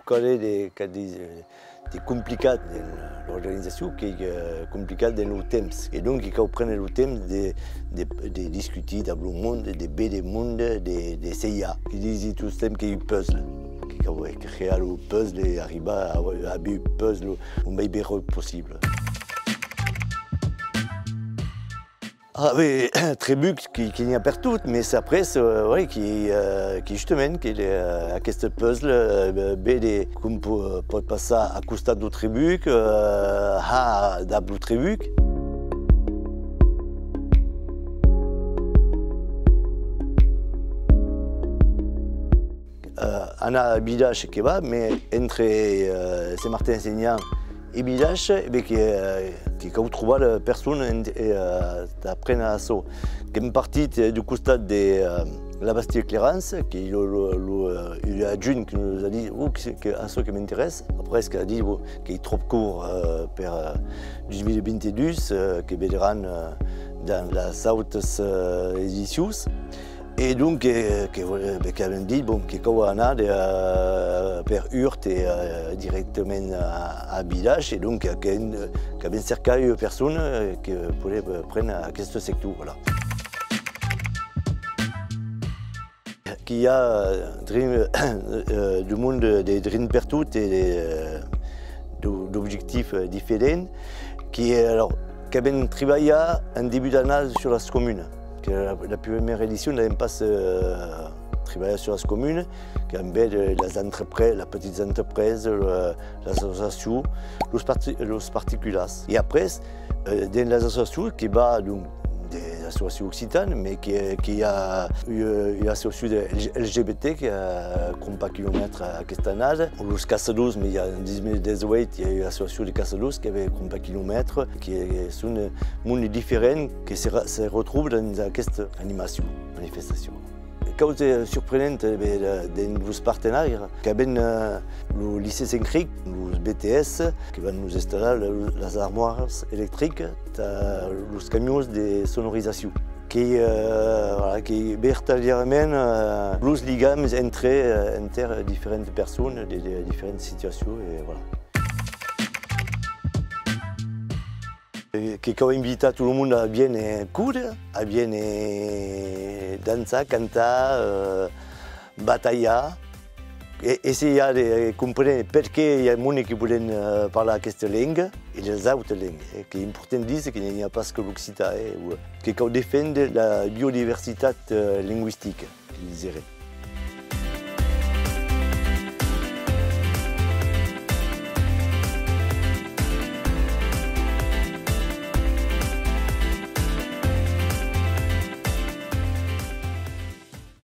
pas des complicats dans l'organisation qui est complicat dans le temps. Et donc, ils prennent le temps de discuter dans le monde, de des mondes, de CIA. Ils disent tout le temps qu'il y a un puzzle. Qui créer le puzzle et arriver à un puzzle le meilleur possible. Ah oui, Trebuc qui n'y a pas tout, mais c'est après ouais, qui justement qui est ce puzzle comme peut passer à costat du Trebuc à d'ablu Trebuc. On a un village qui va, mais entre Saint-Martin-Enseignant et village, qui trouve la personne et apprendre à ça. Qui est partie du costat de la Bastille Clérance, qui est adjoint qui nous a dit c'est un ça qui m'intéresse. Après, il a dit qu'il est trop court pour 2022, qui verra dans la South Editions. Et donc, qui avait dit qu'on a per Hurt et directement à village, et donc qu'il y avait un cercle de personnes qui pouvaient prendre à ce secteur. Voilà. Il y a du monde des dreams per tout et d'objectifs différents qui avaient travaillé en début d'année sur la commune. La première édition, on n'avait pas travaillé sur la commune, qui avait les entreprises, les petites entreprises, les associations, les particuliers. Et après, dans les associations, qui va donc des associations occitanes, mais qui a une association LGBT qui a 3 km à Castanade. Les Casados, mais il y a 2018, il y a une association de Casados qui avait 3 km, qui sont des mondes différents qui se retrouvent dans cette animation, manifestation. Ce qui est surprenant dans nos partenaires, c'est le lycée Saint-Cric, le BTS, qui va nous installer les armoires électriques, les camions de sonorisation, qui véritablement les ligaments entre différentes personnes, de différentes situations. Et voilà. Qui invite tout le monde à bien courir, à bien danser, canter, batailler, et essayer de comprendre pourquoi il y a des gens qui veulent parler cette langue et les autres langues. Ce qui est important de dire, c'est qu'il n'y a pas que l'occitan, qui défend la biodiversité linguistique, je dirais.